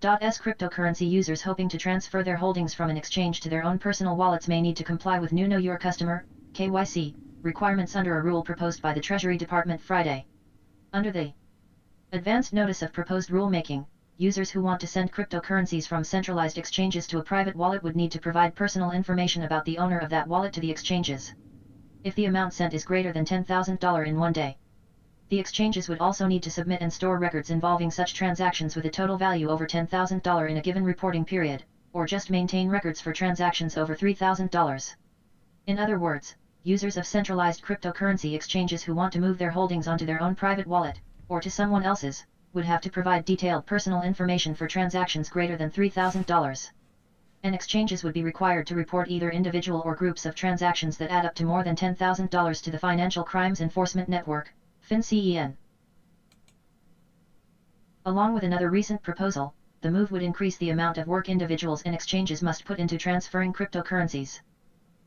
.s cryptocurrency users hoping to transfer their holdings from an exchange to their own personal wallets may need to comply with new Know Your Customer (KYC) requirements under a rule proposed by the Treasury Department Friday. Under the Advanced Notice of Proposed Rulemaking, users who want to send cryptocurrencies from centralized exchanges to a private wallet would need to provide personal information about the owner of that wallet to the exchanges. If the amount sent is greater than $10,000 in one day, the exchanges would also need to submit and store records involving such transactions with a total value over $10,000 in a given reporting period, or just maintain records for transactions over $3,000. In other words, users of centralized cryptocurrency exchanges who want to move their holdings onto their own private wallet, or to someone else's, would have to provide detailed personal information for transactions greater than $3,000. And exchanges would be required to report either individual or groups of transactions that add up to more than $10,000 to the Financial Crimes Enforcement Network, FinCEN. Along with another recent proposal, the move would increase the amount of work individuals and exchanges must put into transferring cryptocurrencies,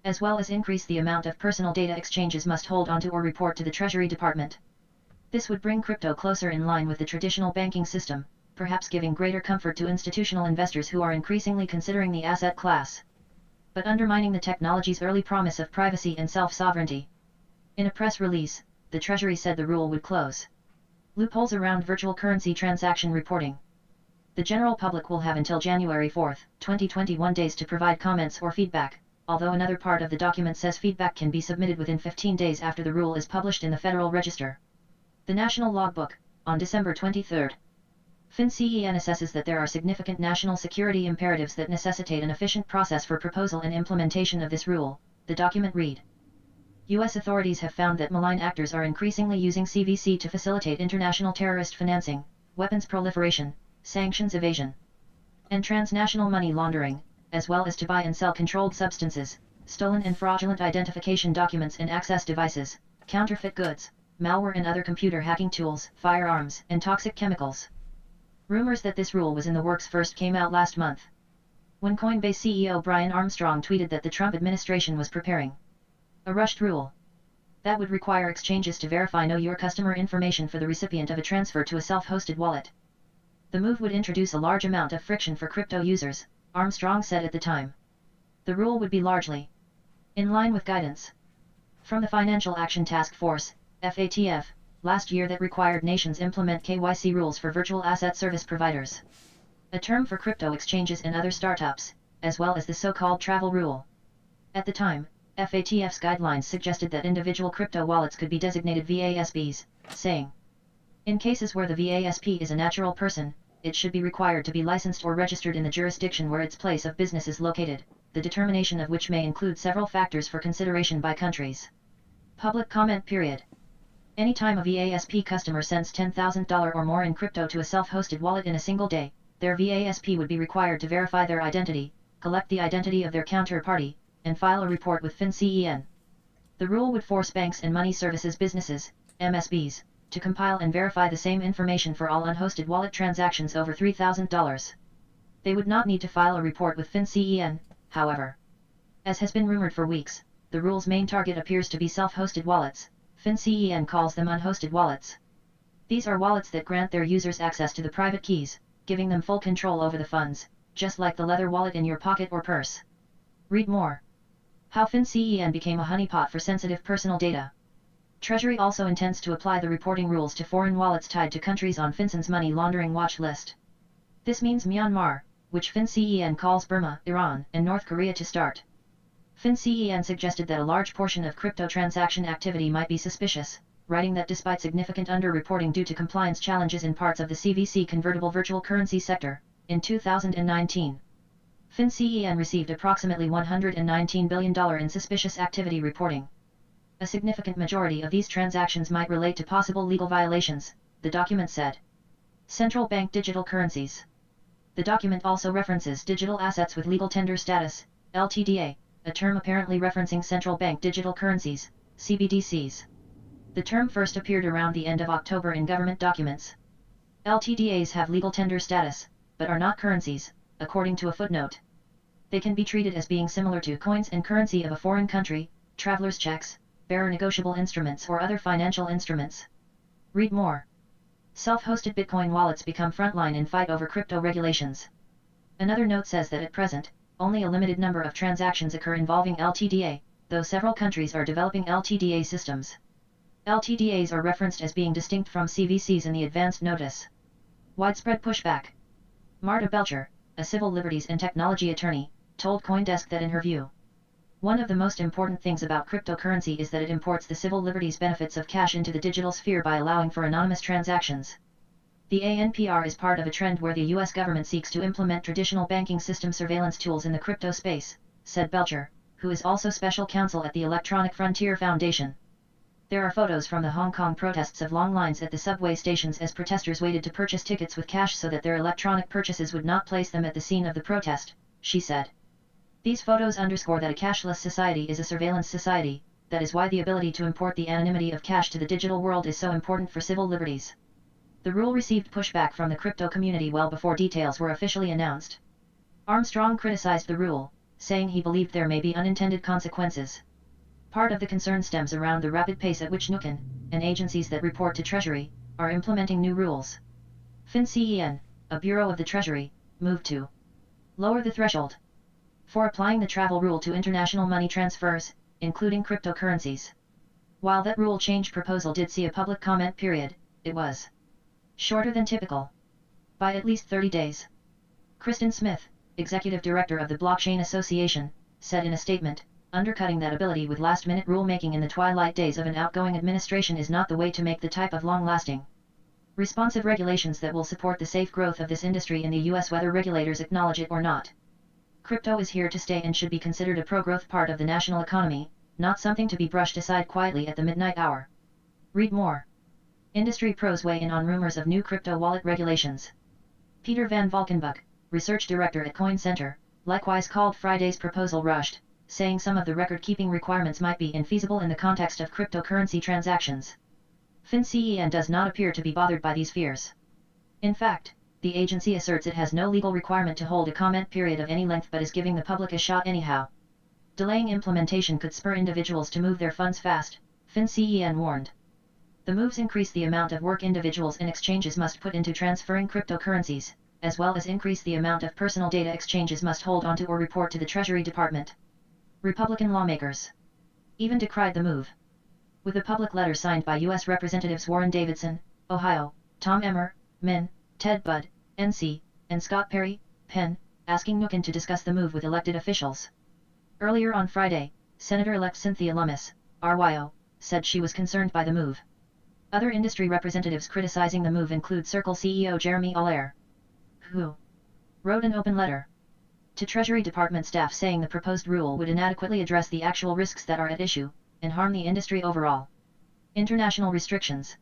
as well as increase the amount of personal data exchanges must hold onto or report to the Treasury Department. This would bring crypto closer in line with the traditional banking system, perhaps giving greater comfort to institutional investors who are increasingly considering the asset class, but undermining the technology's early promise of privacy and self-sovereignty. In a press release, the Treasury said the rule would close loopholes around virtual currency transaction reporting. The general public will have until January 4, 2021 days to provide comments or feedback, although another part of the document says feedback can be submitted within 15 days after the rule is published in the Federal Register. The National Logbook, on December 23. FinCEN assesses that there are significant national security imperatives that necessitate an efficient process for proposal and implementation of this rule, the document read. U.S. authorities have found that malign actors are increasingly using CVC to facilitate international terrorist financing, weapons proliferation, sanctions evasion, and transnational money laundering, as well as to buy and sell controlled substances, stolen and fraudulent identification documents and access devices, counterfeit goods, malware and other computer hacking tools, firearms, and toxic chemicals. Rumors that this rule was in the works first came out last month, when Coinbase CEO Brian Armstrong tweeted that the Trump administration was preparing a rushed rule that would require exchanges to verify Know Your Customer information for the recipient of a transfer to a self-hosted wallet. The move would introduce a large amount of friction for crypto users, Armstrong said at the time. The rule would be largely in line with guidance from the Financial Action Task Force, FATF, last year that required nations implement KYC rules for virtual asset service providers, a term for crypto exchanges and other startups, as well as the so-called travel rule. At the time, FATF's guidelines suggested that individual crypto wallets could be designated VASPs, saying, in cases where the VASP is a natural person, it should be required to be licensed or registered in the jurisdiction where its place of business is located, the determination of which may include several factors for consideration by countries. Public comment period. Anytime a VASP customer sends $10,000 or more in crypto to a self-hosted wallet in a single day, their VASP would be required to verify their identity, collect the identity of their counterparty, and file a report with FinCEN. The rule would force banks and money services businesses, MSBs, to compile and verify the same information for all unhosted wallet transactions over $3,000. They would not need to file a report with FinCEN, however. As has been rumored for weeks, the rule's main target appears to be self-hosted wallets. FinCEN calls them unhosted wallets. These are wallets that grant their users access to the private keys, giving them full control over the funds, just like the leather wallet in your pocket or purse. Read more. How FinCEN became a honeypot for sensitive personal data. Treasury also intends to apply the reporting rules to foreign wallets tied to countries on FinCEN's money laundering watch list. This means Myanmar, which FinCEN calls Burma, Iran, and North Korea to start. FinCEN suggested that a large portion of crypto transaction activity might be suspicious, writing that despite significant underreporting due to compliance challenges in parts of the CVC convertible virtual currency sector, in 2019, FinCEN received approximately $119 billion in suspicious activity reporting. A significant majority of these transactions might relate to possible legal violations, the document said. Central bank digital currencies. The document also references digital assets with legal tender status, LTDA, a term apparently referencing central bank digital currencies, CBDCs. The term first appeared around the end of October in government documents. LTDAs have legal tender status, but are not currencies, according to a footnote. They can be treated as being similar to coins and currency of a foreign country, traveler's checks, bearer negotiable instruments or other financial instruments. Read more. Self-hosted Bitcoin wallets become frontline in fight over crypto regulations. Another note says that at present, only a limited number of transactions occur involving LTDA, though several countries are developing LTDA systems. LTDAs are referenced as being distinct from CVCs in the advanced notice. Widespread pushback. Marta Belcher, a civil liberties and technology attorney, told CoinDesk that in her view, one of the most important things about cryptocurrency is that it imports the civil liberties benefits of cash into the digital sphere by allowing for anonymous transactions. The ANPR is part of a trend where the US government seeks to implement traditional banking system surveillance tools in the crypto space, said Belcher, who is also special counsel at the Electronic Frontier Foundation. There are photos from the Hong Kong protests of long lines at the subway stations as protesters waited to purchase tickets with cash so that their electronic purchases would not place them at the scene of the protest, she said. These photos underscore that a cashless society is a surveillance society, that is why the ability to import the anonymity of cash to the digital world is so important for civil liberties. The rule received pushback from the crypto community well before details were officially announced. Armstrong criticized the rule, saying he believed there may be unintended consequences. Part of the concern stems around the rapid pace at which NUCN, and agencies that report to Treasury, are implementing new rules. FinCEN, a bureau of the Treasury, moved to lower the threshold for applying the travel rule to international money transfers, including cryptocurrencies. While that rule change proposal did see a public comment period, it was shorter than typical by at least 30 days. Kristen Smith, executive director of the Blockchain Association, said in a statement, undercutting that ability with last-minute rulemaking in the twilight days of an outgoing administration is not the way to make the type of long-lasting, responsive regulations that will support the safe growth of this industry in the US whether regulators acknowledge it or not. Crypto is here to stay and should be considered a pro-growth part of the national economy, not something to be brushed aside quietly at the midnight hour. Read more. Industry pros weigh in on rumors of new crypto wallet regulations. Peter van Valkenburg, research director at Coin Center, likewise called Friday's proposal rushed, saying some of the record-keeping requirements might be infeasible in the context of cryptocurrency transactions. FinCEN does not appear to be bothered by these fears. In fact, the agency asserts it has no legal requirement to hold a comment period of any length but is giving the public a shot anyhow. Delaying implementation could spur individuals to move their funds fast, FinCEN warned. The moves increase the amount of work individuals and exchanges must put into transferring cryptocurrencies, as well as increase the amount of personal data exchanges must hold onto or report to the Treasury Department. Republican lawmakers even decried the move. With a public letter signed by U.S. Representatives Warren Davidson, Ohio, Tom Emmer, Min, Ted Budd, NC, and Scott Perry, Penn, asking NUCN to discuss the move with elected officials. Earlier on Friday, Senator-elect Cynthia Lummis, RYO, said she was concerned by the move. Other industry representatives criticizing the move include Circle CEO Jeremy Allaire, who wrote an open letter to Treasury Department staff saying the proposed rule would inadequately address the actual risks that are at issue, and harm the industry overall. International restrictions.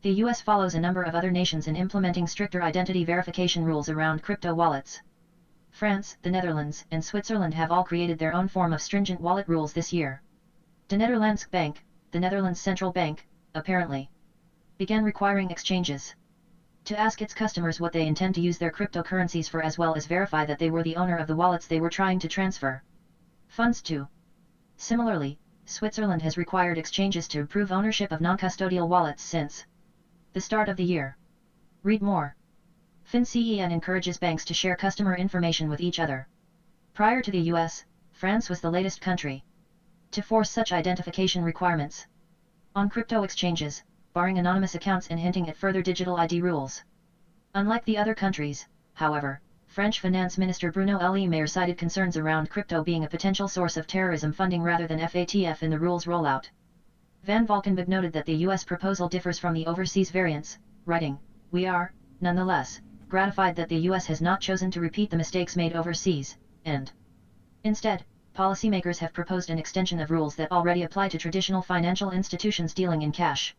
The US follows a number of other nations in implementing stricter identity verification rules around crypto wallets. France, the Netherlands, and Switzerland have all created their own form of stringent wallet rules this year. De Nederlandse Bank, the Netherlands central bank, apparently began requiring exchanges to ask its customers what they intend to use their cryptocurrencies for as well as verify that they were the owner of the wallets they were trying to transfer funds to. Similarly, Switzerland has required exchanges to prove ownership of non-custodial wallets since the start of the year. Read more. FinCEN encourages banks to share customer information with each other. Prior to the US, France was the latest country to force such identification requirements on crypto exchanges, barring anonymous accounts and hinting at further digital ID rules. Unlike the other countries, however, French Finance Minister Bruno Le Maire cited concerns around crypto being a potential source of terrorism funding rather than FATF in the rule's rollout. Van Valkenburg noted that the US proposal differs from the overseas variants, writing, "We are, nonetheless, gratified that the US has not chosen to repeat the mistakes made overseas, and instead, policymakers have proposed an extension of rules that already apply to traditional financial institutions dealing in cash."